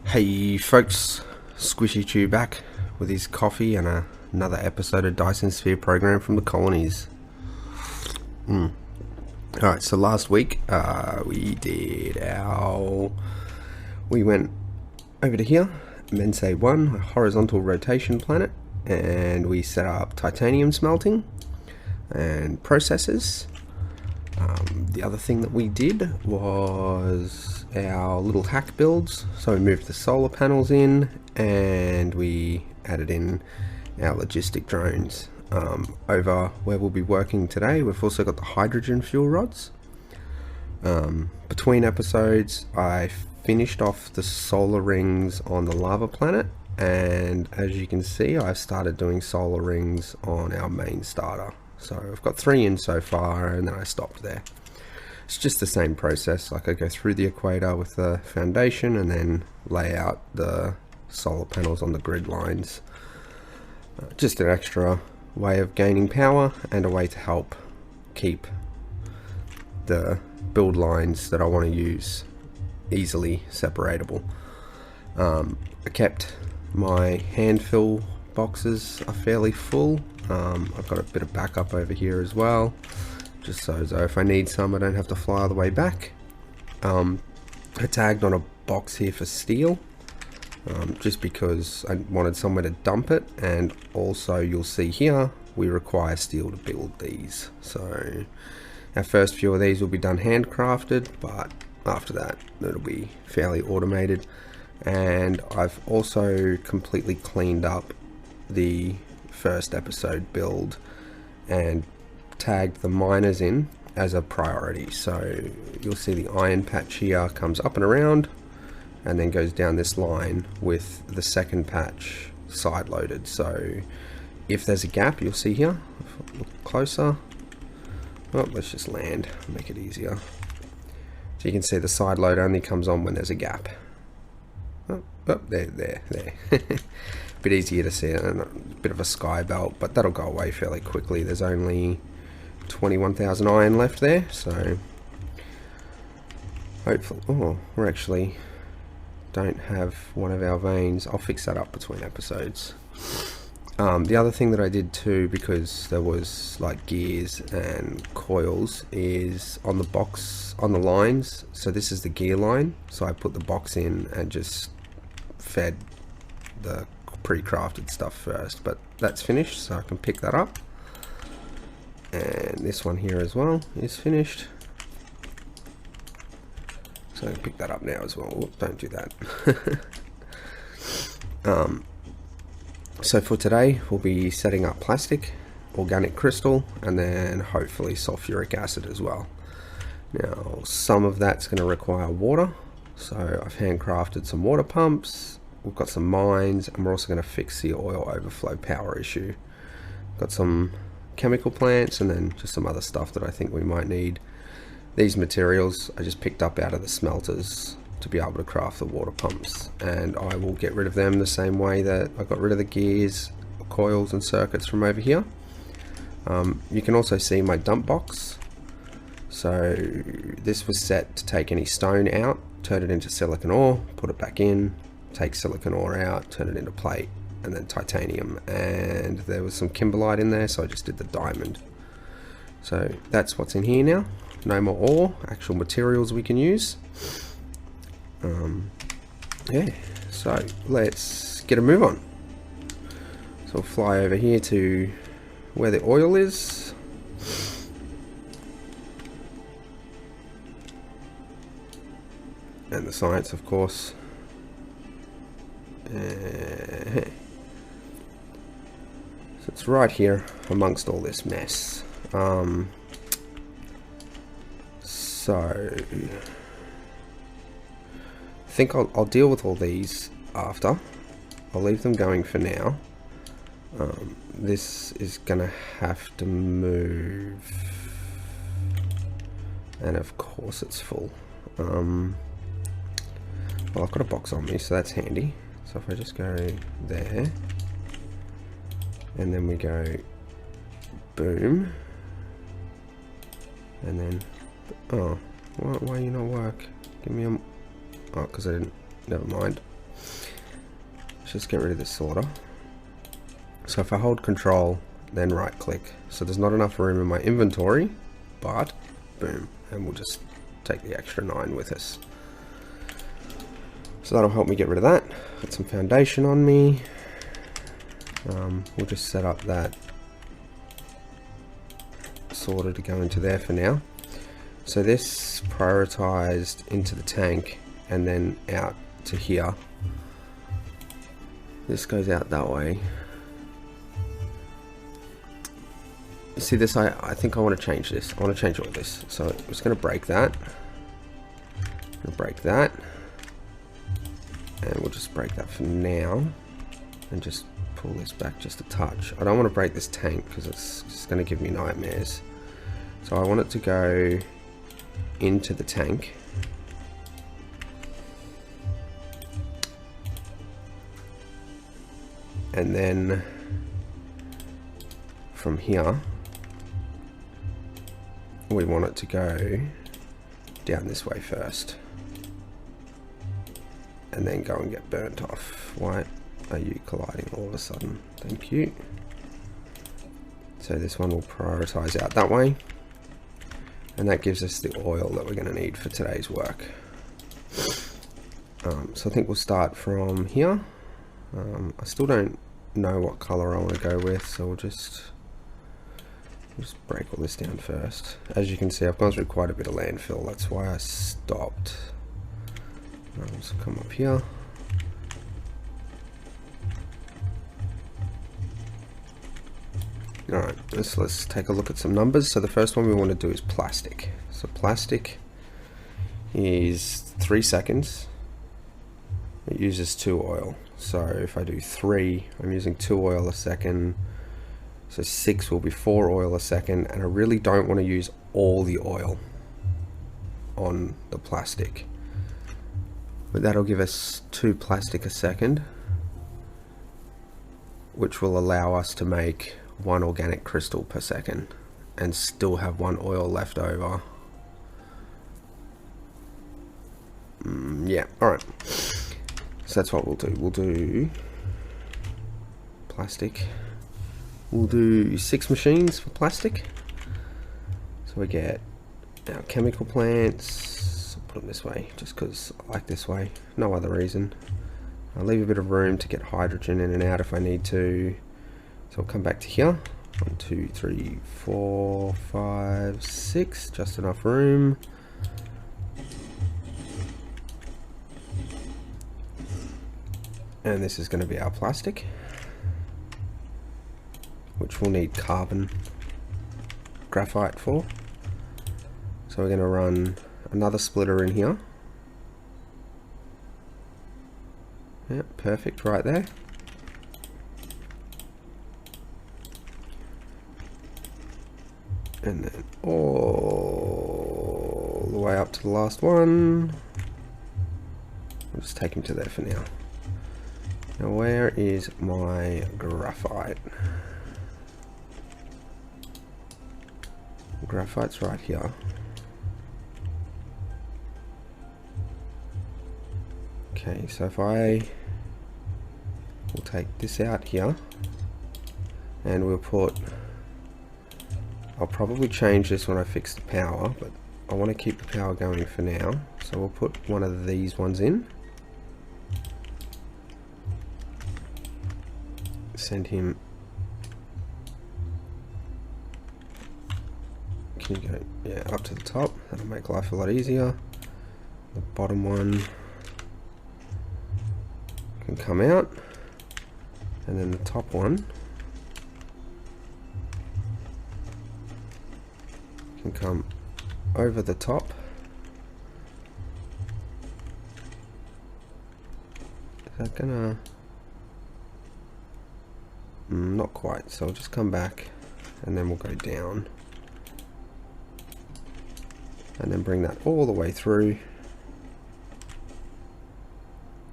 Hey folks, Squishy Chew back with his coffee and another episode of Dyson Sphere Program from the colonies. Alright, so last week we went over to here, Mense 1, a horizontal rotation planet, and we set up titanium smelting and processes. The other thing that we did was our little hack builds. So we moved the solar panels in and we added in our logistic drones. Over where we'll be working today, we've also got the hydrogen fuel rods. Between episodes, I finished off the solar rings on the lava planet, and as you can see, I've started doing solar rings on our main starter. So I've got 3 in so far, and then I stopped there. It's just the same process. Like, I go through the equator with the foundation and then lay out the solar panels on the grid lines. Just an extra way of gaining power and a way to help keep the build lines that I want to use easily separatable. I kept my hand fill boxes are fairly full. I've got a bit of backup over here as well, just so if I need some, I don't have to fly all the way back. I tagged on a box here for steel, just because I wanted somewhere to dump it, and also you'll see here we require steel to build these. So our first few of these will be done handcrafted, but after that it'll be fairly automated. And I've also completely cleaned up the first episode build and tagged the miners in as a priority. So you'll see the iron patch here comes up and around and then goes down this line with the second patch side loaded. So if there's a gap, you'll see here, if I look closer, let's just land, make it easier. So you can see the side load only comes on when there's a gap. There. Bit easier to see, and a bit of a sky belt, but that'll go away fairly quickly. There's only 21,000 iron left there, so hopefully, we're actually don't have one of our veins. I'll fix that up between episodes. The other thing that I did too, because there was like gears and coils, is on the box, on the lines. So this is the gear line, so I put the box in and just fed the pre-crafted stuff first, but that's finished, so I can pick that up. And this one here as well is finished, so I can pick that up now as well. Oops, don't do that. So for today we'll be setting up plastic, organic crystal, and then hopefully sulfuric acid as well. Now some of that's going to require water, so I've handcrafted some water pumps. We've got some mines, and we're also going to fix the oil overflow power issue. Got some chemical plants and then just some other stuff that I think we might need. These materials I just picked up out of the smelters to be able to craft the water pumps, and I will get rid of them the same way that I got rid of the gears, coils and circuits from over here. You can also see my dump box. So this was set to take any stone out, turn it into silicon ore, put it back in, take silicon ore out, turn it into plate, and then titanium. And there was some kimberlite in there, so I just did the diamond. So that's what's in here now. No more ore, actual materials we can use. Yeah, so let's get a move on. So we'll fly over here to where the oil is. And the science, of course. So it's right here amongst all this mess. So I think I'll deal with all these after. I'll leave them going for now. This is gonna have to move, and of course it's full. Well, I've got a box on me, so that's handy. So if I just go there, and then we go boom, and then, why you not work? Give me a, because I didn't, never mind. let's just get rid of this sorter. So if I hold control, then right click. So there's not enough room in my inventory, but boom, and we'll just take the extra 9 with us. So that'll help me get rid of that. Put some foundation on me. We'll just set up that sorter to go into there for now. So this prioritized into the tank and then out to here. This goes out that way. You see this? I think I want to change this. I want to change all this. So I'm just going to break that. I'm going to break that. And we'll just break that for now. And just pull this back just a touch. I don't want to break this tank because it's just going to give me nightmares. So I want it to go into the tank. And then from here, we want it to go down this way first. And then go and get burnt off. Why are you colliding all of a sudden? Thank you. So this one will prioritize out that way. And that gives us the oil that we're going to need for today's work. So I think we'll start from here. I still don't know what color I want to go with, so we'll just break all this down first. As you can see, I've gone through quite a bit of landfill. That's why I stopped. So come up here. Alright, let's take a look at some numbers. So the first one we want to do is plastic. So plastic is 3 seconds. It uses 2 oil. So if I do 3, I'm using 2 oil a second. So 6 will be 4 oil a second. And I really don't want to use all the oil on the plastic. But that'll give us 2 plastic a second, which will allow us to make 1 organic crystal per second and still have 1 oil left over. Yeah, alright. So that's what we'll do. We'll do plastic. We'll do 6 machines for plastic. So we get our chemical plants. I'll put them this way just because I like this way, no other reason. I'll leave a bit of room to get hydrogen in and out if I need to. So I'll come back to here. 1, 2, 3, 4, 5, 6, just enough room. And this is going to be our plastic, which we'll need carbon graphite for. So we're going to run another splitter in here. Yeah, perfect right there. And then all the way up to the last one. I'll just take him to there for now. Now where is my graphite? Graphite's right here. Okay, so if I will take this out here and we'll put, I'll probably change this when I fix the power, but I want to keep the power going for now. So we'll put one of these ones in. Send him. Can you go, yeah, up to the top? That'll make life a lot easier. The bottom one can come out, and then the top one can come over the top. Is that gonna? Not quite, so I'll just come back and then we'll go down and then bring that all the way through.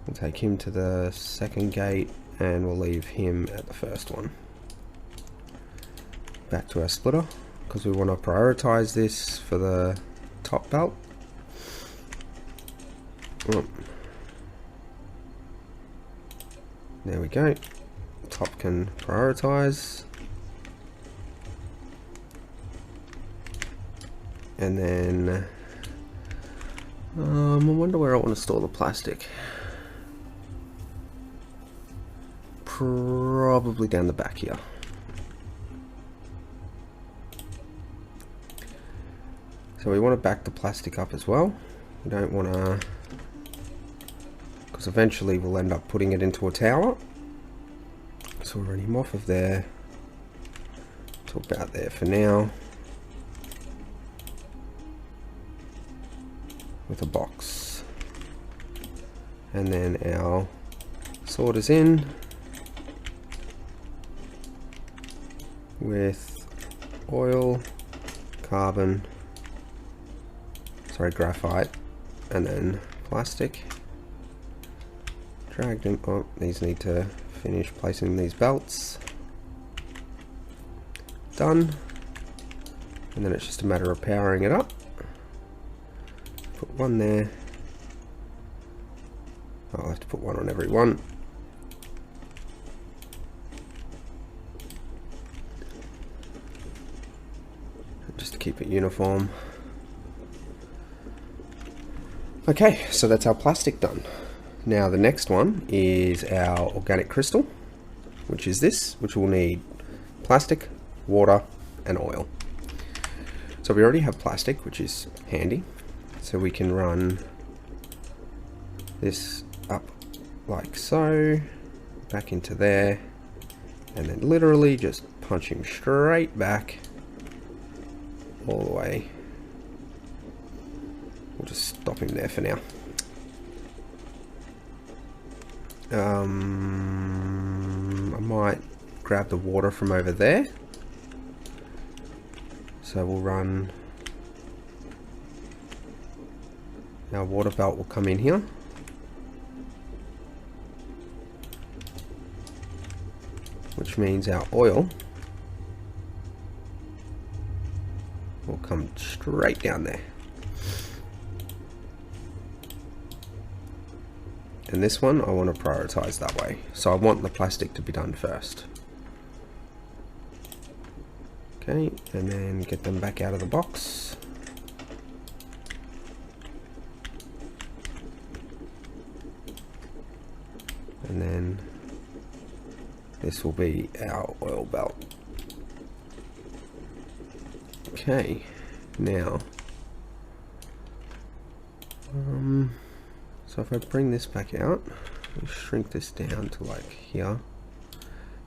We'll take him to the second gate and we'll leave him at the first one. Back to our splitter, because we want to prioritize this for the top belt. There we go. Top can prioritize. And then I wonder where I want to store the plastic. Probably down the back here. So we want to back the plastic up as well. We don't want to, because eventually we'll end up putting it into a tower. So we'll run him off of there to about there for now, with a box. And then our sword is in with oil, carbon, graphite, and then plastic. Drag them. Oh, these need to finish placing these belts. Done. And then it's just a matter of powering it up. Put one there. Oh, I'll have to put one on every one. Just to keep it uniform. Okay, so that's our plastic done. Now the next one is our organic crystal, which is this, which will need plastic, water, and oil. So we already have plastic, which is handy. So we can run this up like so, back into there, and then literally just punch him straight back all the way. We'll just stop him there for now. I might grab the water from over there. So we'll run, our water belt will come in here. Which means our oil will come straight down there. And this one I want to prioritize that way. So I want the plastic to be done first. Okay, and then get them back out of the box. And then this will be our oil belt. Okay, now so if I bring this back out, shrink this down to like here.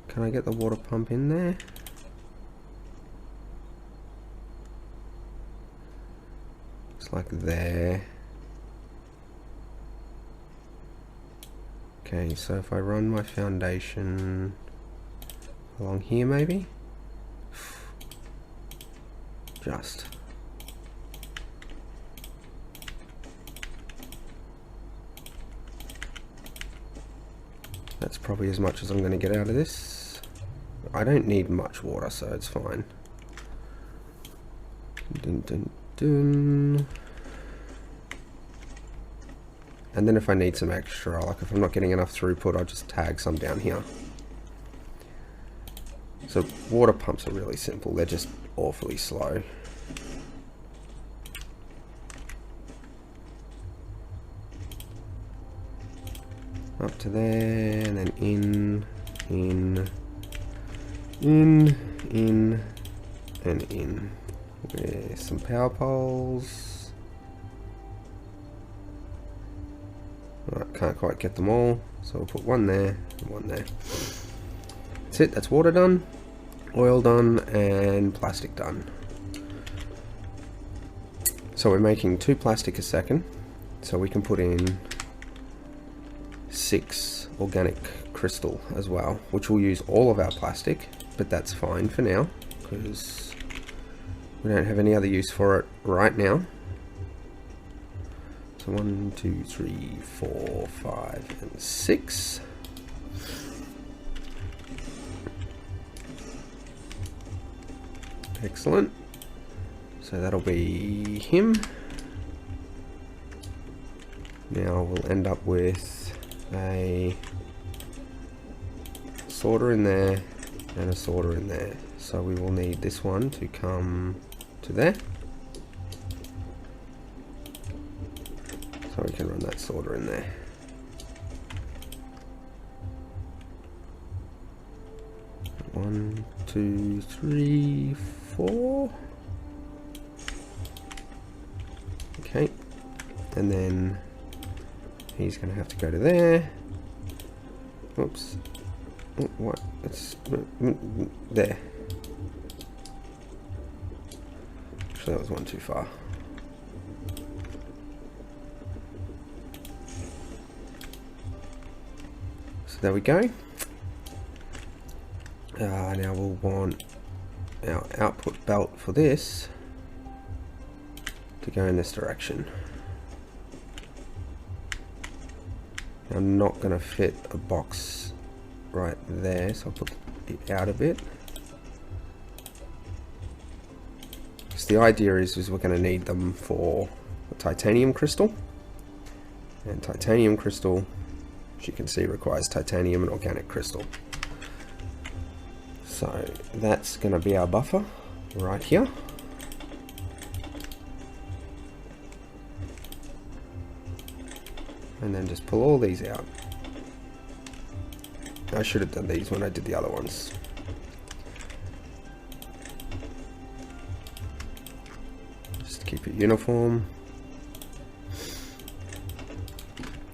Can I get the water pump in there? It's like there. Okay, so if I run my foundation along here maybe? Just. That's probably as much as I'm going to get out of this. I don't need much water, so it's fine. Dun, dun, dun. And then if I need some extra, like if I'm not getting enough throughput, I'll just tag some down here. So water pumps are really simple, they're just awfully slow. Up to there, and then in, and in. With some power poles. Alright, can't quite get them all, so we'll put one there, and one there. That's it, that's water done, oil done, and plastic done. So we're making 2 plastic a second, so we can put in 6 organic crystal as well, which will use all of our plastic, but that's fine for now because we don't have any other use for it right now. So 1, 2, 3, 4, 5, and 6. Excellent. So that'll be him. Now we'll end up with a sorter in there and a sorter in there. So we will need this one to come to there. So we can run that sorter in there. One, two, three, four. Okay, and then he's going to have to go to there. Whoops. What? It's there. Actually, that was one too far. So there we go. Now we'll want our output belt for this to go in this direction. I'm not going to fit a box right there, so I'll put it out a bit. Because the idea is we're going to need them for a titanium crystal, and titanium crystal, as you can see, requires titanium and organic crystal. So that's going to be our buffer right here. And then just pull all these out. I should have done these when I did the other ones. Just keep it uniform.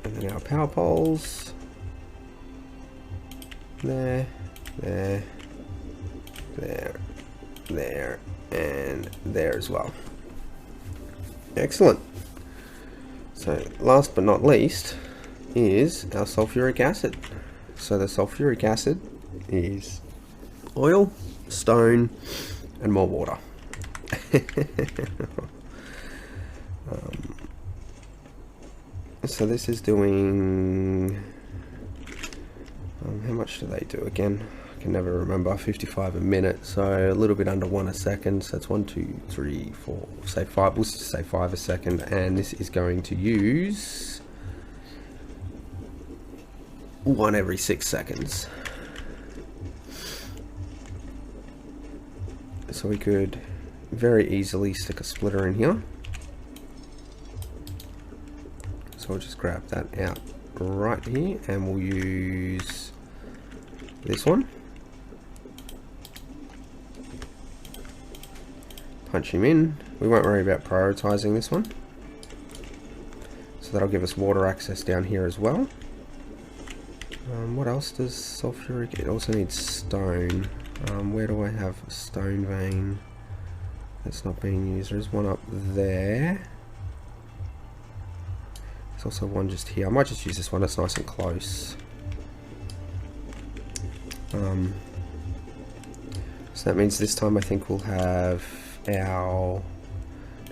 And then our power poles. There, there, there, there, and there as well. Excellent. So last but not least is our sulfuric acid. So the sulfuric acid is oil, stone, and more water. So this is doing, how much do they do again? I can never remember. 55 a minute, so a little bit under 1 a second. So that's 1, 2, 3, 4, say 5. We'll just say 5 a second, and this is going to use 1 every 6 seconds. So we could very easily stick a splitter in here. So we'll just grab that out right here, and we'll use this one. Punch him in. We won't worry about prioritizing this one. So that'll give us water access down here as well. What else does sulfuric? It also needs stone. Where do I have a stone vein that's not being used? There's one up there. There's also one just here. I might just use this one, it's nice and close. So that means this time I think we'll have our...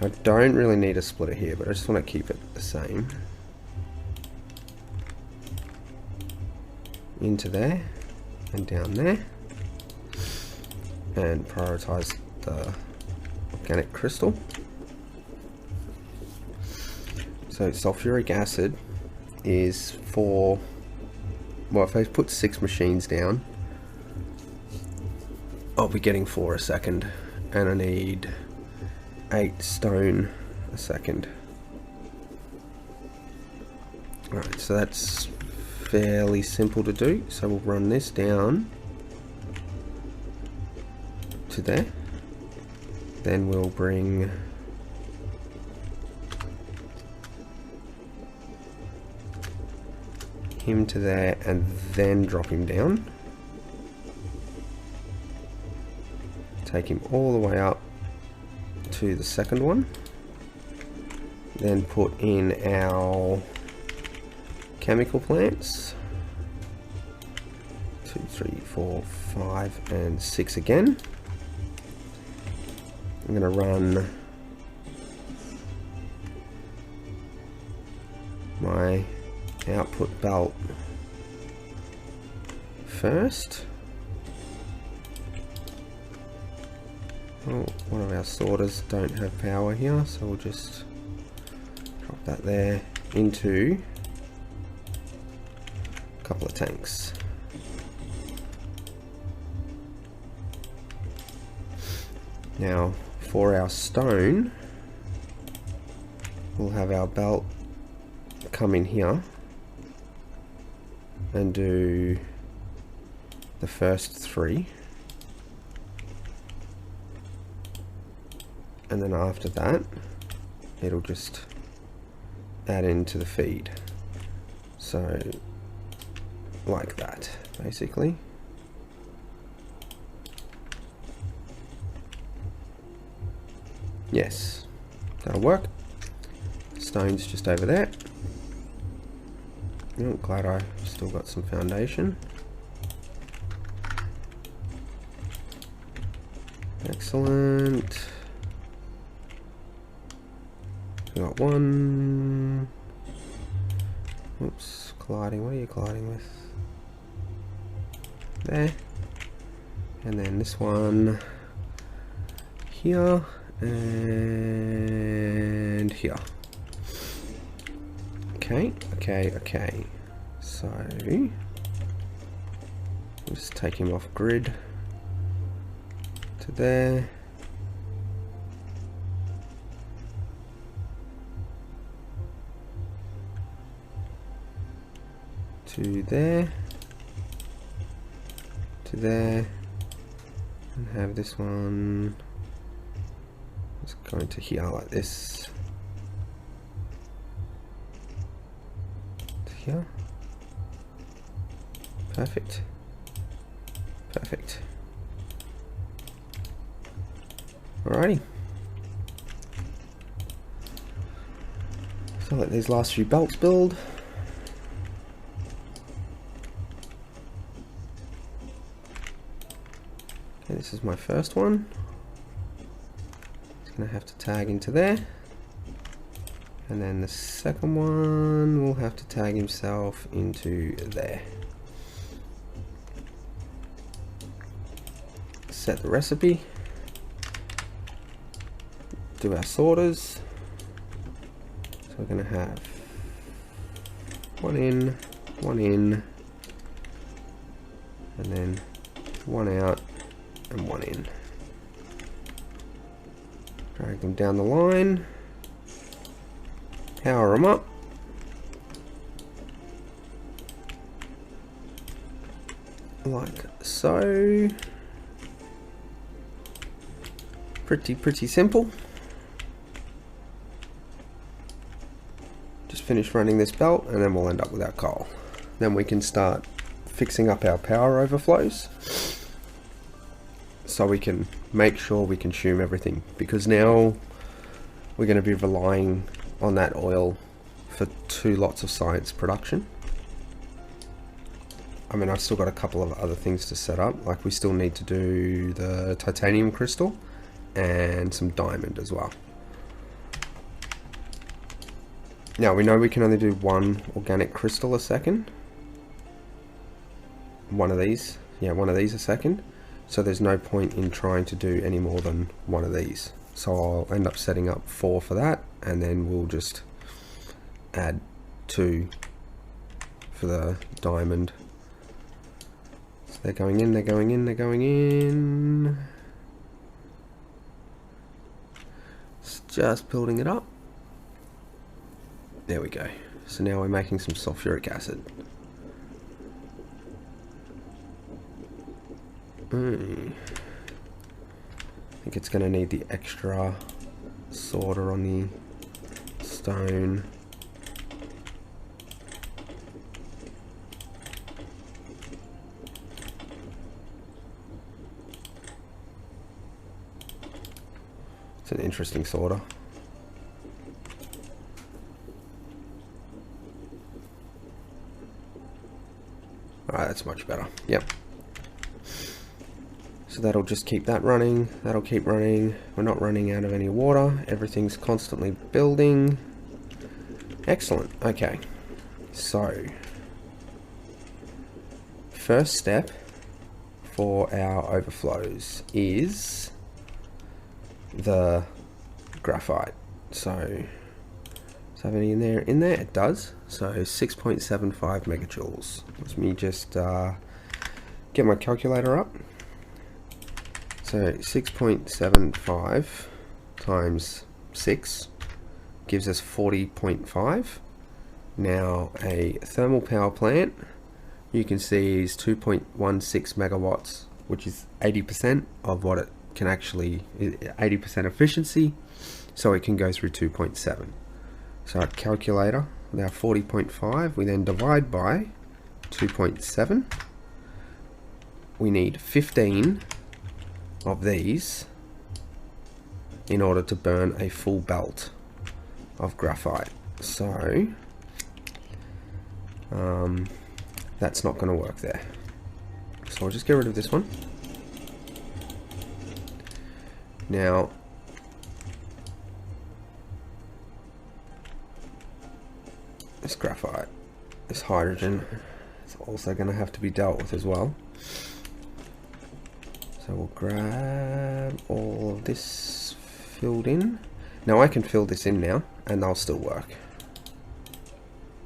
I don't really need a splitter here, but I just want to keep it the same. Into there and down there, and prioritize the organic crystal. So sulfuric acid is for, well, if I put 6 machines down, I'll be getting 4 a second, and I need 8 stone a second. Alright, so that's fairly simple to do. So we'll run this down to there. Then we'll bring him to there and then drop him down. Take him all the way up to the second one. Then put in our chemical plants. 2, 3, 4, 5, and 6 again. I'm going to run my output belt first. Oh, one of our sorters don't have power here, so we'll just drop that there into a couple of tanks. Now for our stone, we'll have our belt come in here and do the first 3, and then after that it'll just add into the feed, so like that basically. Yes, that'll work. Stone's just over there. Oh, glad I still got some foundation. Excellent. We got one. Oops, colliding. What are you colliding with? There. And then this one here and here. Okay. So just take him off grid to there. To there. To there. And have this one just go into here like this. To here. Perfect. Perfect. Alrighty. So let these last few belts build. Okay, this is my first one. It's gonna have to tag into there. And then the second one will have to tag himself into there. Set the recipe. Do our sorters. So we're going to have one in, and then one out and one in. Drag them down the line. Power them up. Like so. Pretty simple. Just finish running this belt and then we'll end up with our coal. Then we can start fixing up our power overflows so we can make sure we consume everything, because now we're going to be relying on that oil for 2 lots of science production. I mean, I've still got a couple of other things to set up, like we still need to do the titanium crystal and some diamond as well. Now we know we can only do 1 organic crystal a second. One of these a second. So there's no point in trying to do any more than 1 of these. So I'll end up setting up 4 for that, and then we'll just add 2 for the diamond. So they're going in, they're going in, they're going in. It's just building it up. There we go. So now we're making some sulfuric acid. I think it's going to need the extra sorter on the stone. It's an interesting sorter. Alright, that's much better. Yep. So that'll just keep that running. That'll keep running. We're not running out of any water. Everything's constantly building. Excellent. Okay. So, first step for our overflows is the graphite. So, does it have any in there? In there it does. So 6.75 megajoules. Let me just get my calculator up. So 6.75 times 6 gives us 40.5. Now a thermal power plant, you can see, is 2.16 megawatts, which is 80% of what it can actually, 80% efficiency, so it can go through 2.7. So our calculator, with our 40.5, we then divide by 2.7. We need 15 of these in order to burn a full belt of graphite. So that's not going to work there. So I'll just get rid of this one. Now this graphite, this hydrogen, is also going to have to be dealt with as well. So we'll grab all of this filled in. Now I can fill this in now and they'll still work.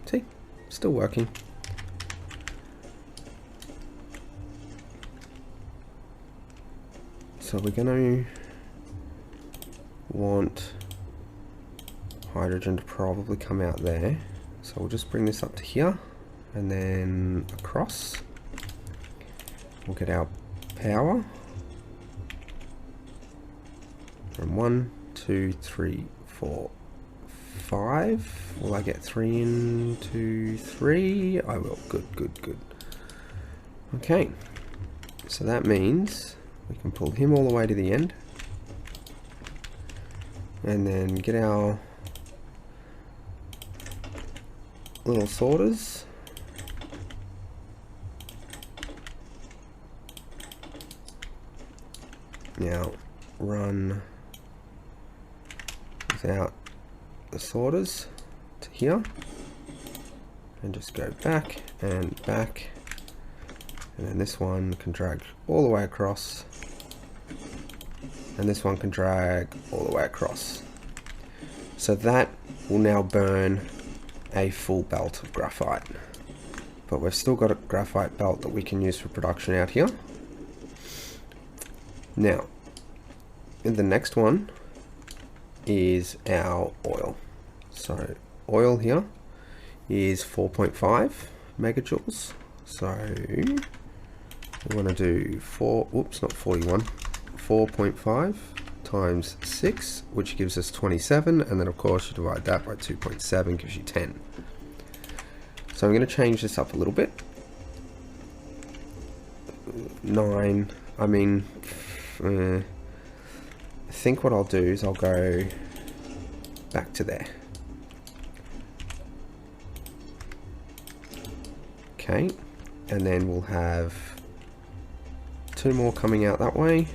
See? Still working. So we're going to want hydrogen to probably come out there. So we'll just bring this up to here and then across. We'll get our power from 1, 2, 3, 4, 5. Will I get 3 in? 2, 3? I will. Good, good, good. Okay. So that means we can pull him all the way to the end. And then get our little sorters. Now run without the sorters to here and just go back and back, and then this one can drag all the way across and this one can drag all the way across. So that will now burn a full belt of graphite, but we've still got a graphite belt that we can use for production out here. Now in the next one is our oil. So oil here is 4.5 megajoules. So we want to do 4.5 times 6, which gives us 27, and then of course you divide that by 2.7, gives you 10. So I'm going to change this up a little bit. 9, I think what I'll do is I'll go back to there. Okay, and then we'll have 2 more coming out that way.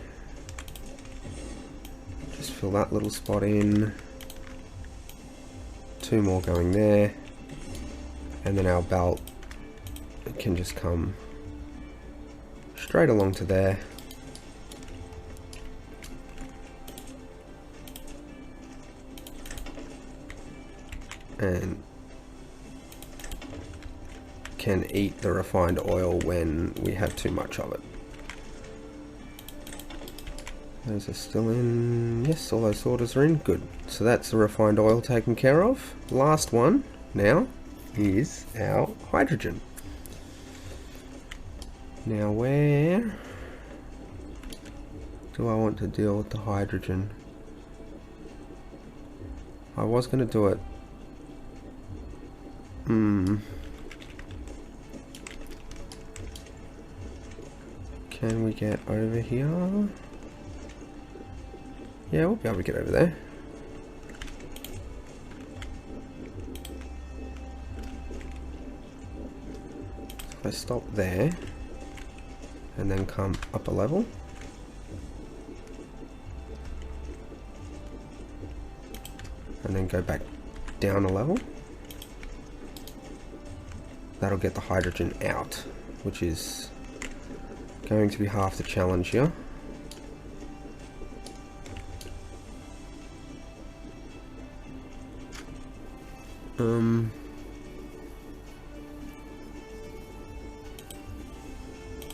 Just fill that little spot in. 2 more going there, and then our belt, it can just come straight along to there. And can eat the refined oil when we have too much of it. Those are still in. Yes, all those sorters are in. Good. So that's the refined oil taken care of. Last one now is our hydrogen. Now where do I want to deal with the hydrogen? I was going to do it. Can we get over here? Yeah, we'll be able to get over there. If I stop there and then come up a level, and then go back down a level, that'll get the hydrogen out, which is going to be half the challenge here.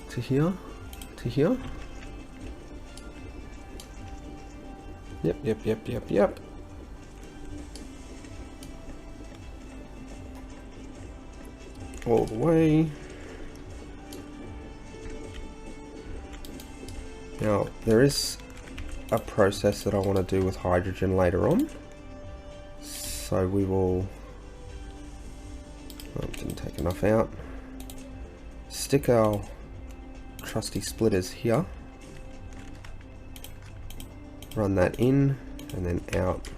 To here, Yep. All the way. Now, there is a process that I want to do with hydrogen later on. So we will... Oh, didn't take enough out. Stick our trusty splitters here. Run that in and then out.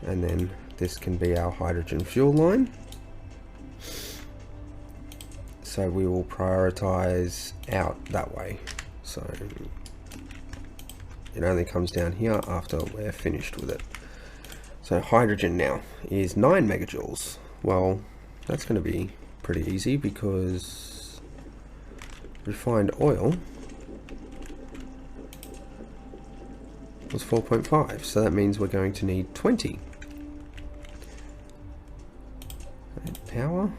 And then this can be our hydrogen fuel line. So we will prioritize out that way. So it only comes down here after we're finished with it. So hydrogen now is 9 megajoules. Well, that's going to be pretty easy because refined oil was 4.5, so that means we're going to need 20. And power.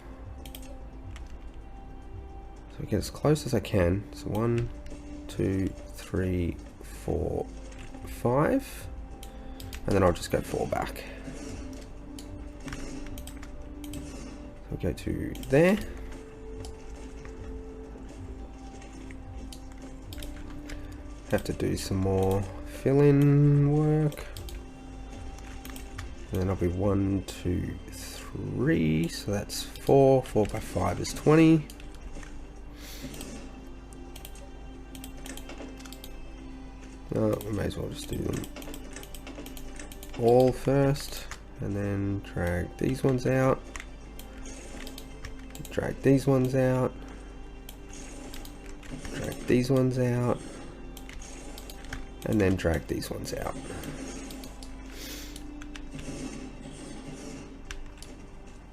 So we get as close as I can. So 1, 2, 3, 4, 5, and then I'll just go 4 back. So we'll go to there. Have to do some more fill-in work. And then I'll be 1, 2, 3, so that's 4. 4 by 5 is 20. We may as well just do them all first, and then drag these ones out, drag these ones out, drag these ones out, and then drag these ones out.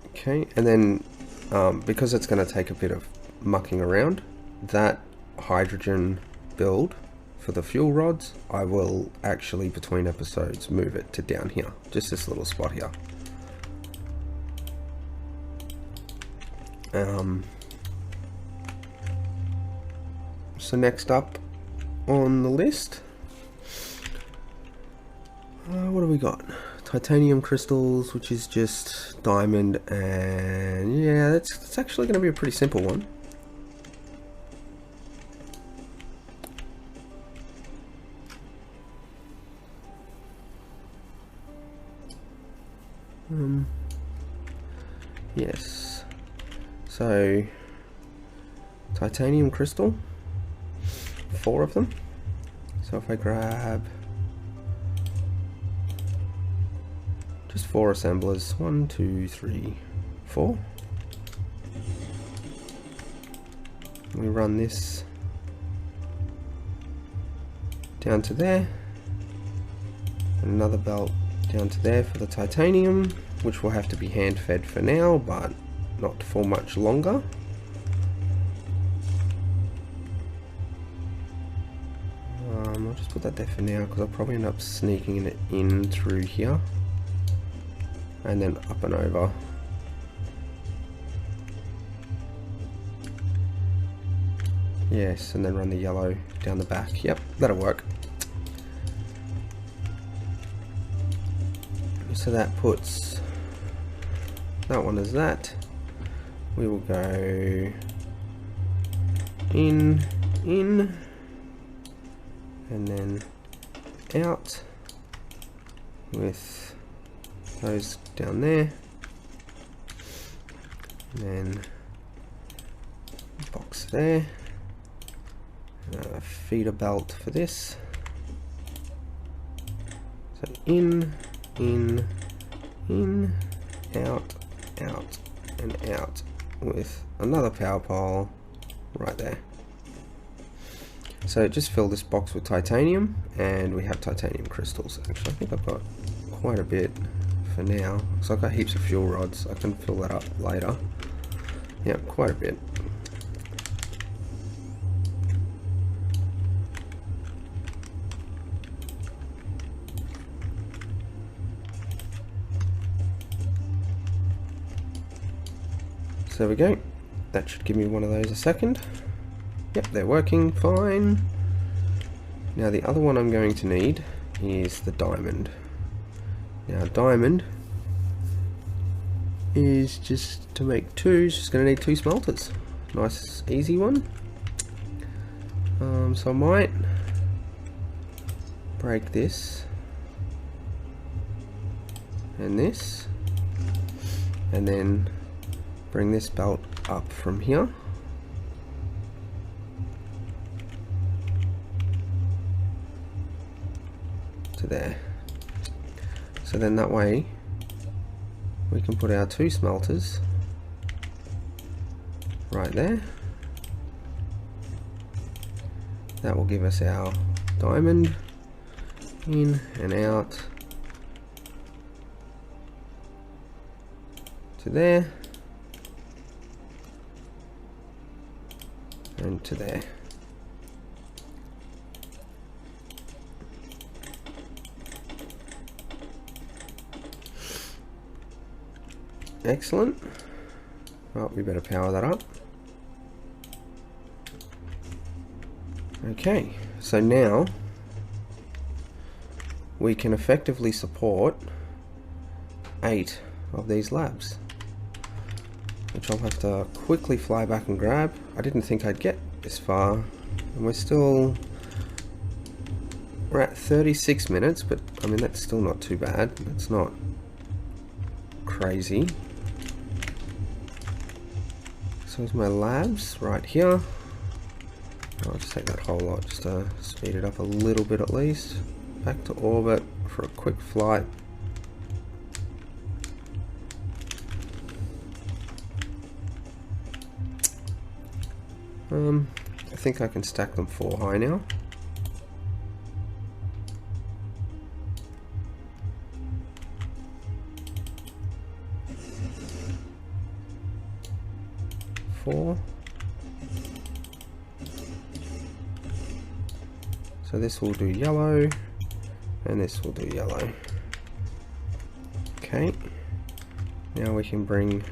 Okay, and then because it's going to take a bit of mucking around, that hydrogen build for the fuel rods, I will actually, between episodes, move it to down here, just this little spot here. So next up on the list, what have we got? Titanium crystals, which is just diamond, and yeah, that's actually going to be a pretty simple one. Yes, so titanium crystal, 4 of them. So if I grab just 4 assemblers, 1, 2, 3, 4, we run this down to there, and another belt down to there for the titanium, which will have to be hand fed for now, but not for much longer. I'll just put that there for now because I'll probably end up sneaking it in through here and then up and over. Yes, and then run the yellow down the back. Yep, that'll work. So that puts that one as that. We will go in, and then out with those down there, and then box there, feeder belt for this. So in, out, and out with another power pole right there. So just fill this box with titanium, and we have titanium crystals. Actually, I think I've got quite a bit for now. Looks like I've got heaps of fuel rods. I can fill that up later. Yeah, quite a bit. So there we go. That should give me one of those a second. Yep, they're working fine. Now the other one I'm going to need is the diamond. Now diamond is just to make two, it's just going to need 2 smelters. Nice easy one. So I might break this and this, and then bring this belt up from here to there. So then that way we can put our 2 smelters right there. That will give us our diamond in and out to there and to there. Excellent. Well, we better power that up. Okay, so now we can effectively support 8 of these labs, which I'll have to quickly fly back and grab. I didn't think I'd get this far, and we're at 36 minutes, but I mean that's still not too bad. That's not crazy. So here's my labs right here. I'll just take that whole lot just to speed it up a little bit at least. Back to orbit for a quick flight. I think I can stack them 4 high now. So this will do yellow, and this will do yellow. Okay, now we can bring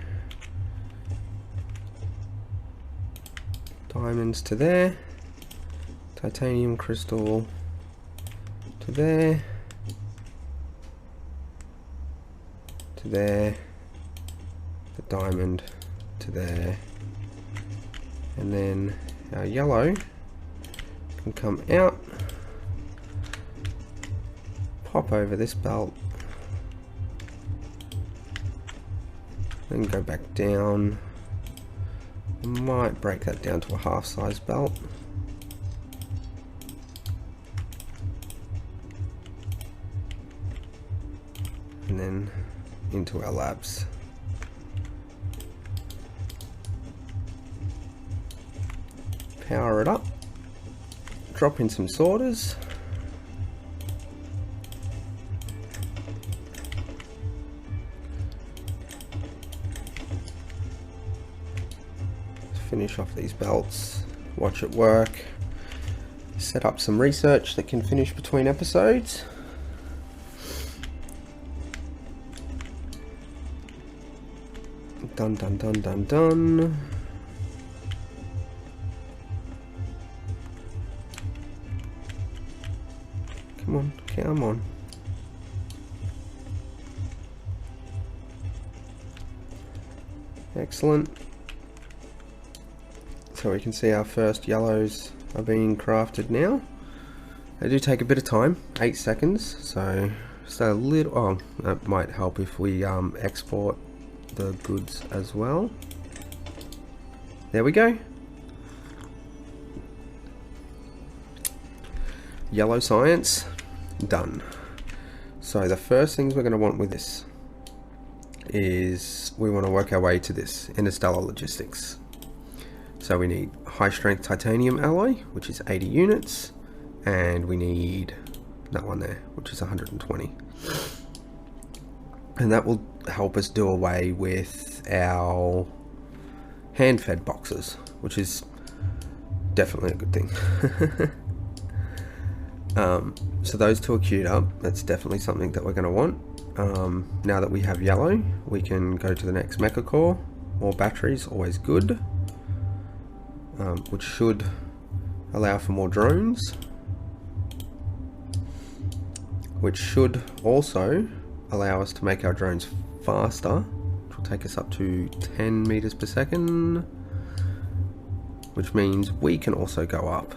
diamonds to there, titanium crystal to there, the diamond to there, and then our yellow can come out, pop over this belt, then go back down. I might break that down to a half-size belt. And then into our labs. Power it up. Drop in some sorters. Finish off these belts, watch it work, set up some research that can finish between episodes. Done, done, done, done, done. Come on, come on. Excellent. So we can see our first yellows are being crafted now. They do take a bit of time, 8 seconds, so just a little, oh, that might help if we export the goods as well. There we go. Yellow science, done. So the first things we're going to want with this is we want to work our way to this interstellar logistics. So we need high strength titanium alloy, which is 80 units, and we need that one there, which is 120. And that will help us do away with our hand-fed boxes, which is definitely a good thing. So those 2 are queued up. That's definitely something that we're going to want. Now that we have yellow, we can go to the next mecha core. More batteries, always good. Which should allow for more drones. which should also allow us to make our drones faster, which will take us up to 10 meters per second, which means we can also go up.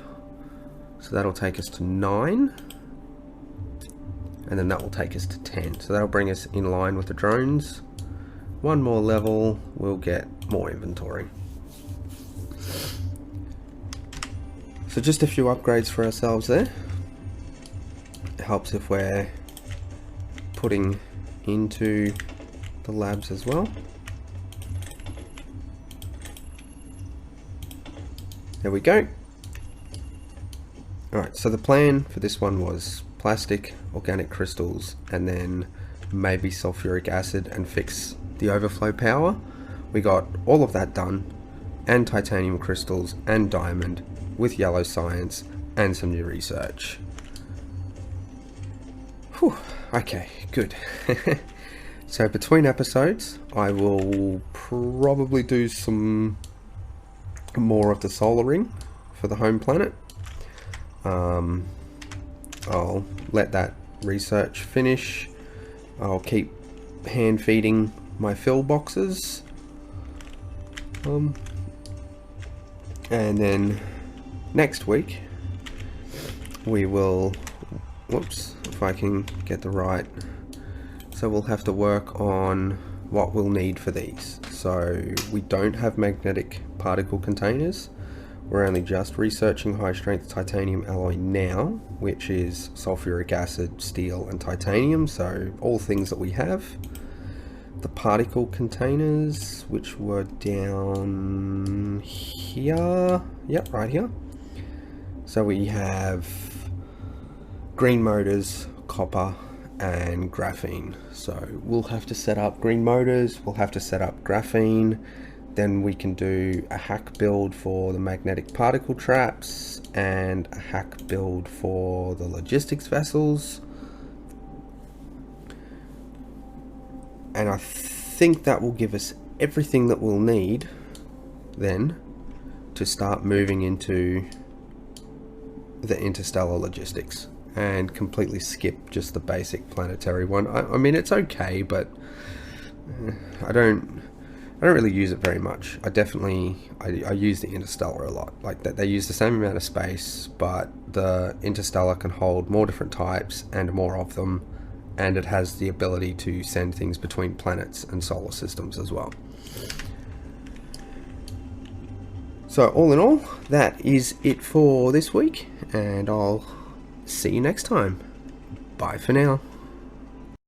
So that'll take us to 9, and then that will take us to 10. So that'll bring us in line with the drones. One more level, we'll get more inventory. So just a few upgrades for ourselves there. It helps if we're putting into the labs as well. There we go. Alright, so the plan for this one was plastic, organic crystals, and then maybe sulfuric acid and fix the overflow power. We got all of that done, and titanium crystals and diamond with yellow science and some new research. Whew, okay, good. So between episodes I will probably do some more of the solar ring for the home planet. I'll let that research finish. I'll keep hand feeding my fill boxes, and then next week we will, whoops, if I can get the right, so we'll have to work on what we'll need for these. So we don't have magnetic particle containers. We're only just researching high strength titanium alloy now, which is sulfuric acid, steel and titanium, so all things that we have. The particle containers, which were down here, yep, right here. So we have green motors, copper and graphene. So we'll have to set up green motors, we'll have to set up graphene, then we can do a hack build for the magnetic particle traps and a hack build for the logistics vessels. And I think that will give us everything that we'll need then to start moving into the interstellar logistics and completely skip just the basic planetary one. I mean, it's okay, but I don't really use it very much. I use the interstellar a lot. Like that, they use the same amount of space, but the interstellar can hold more different types and more of them, and it has the ability to send things between planets and solar systems as well. So all in all, that is it for this week, and I'll see you next time. Bye for now.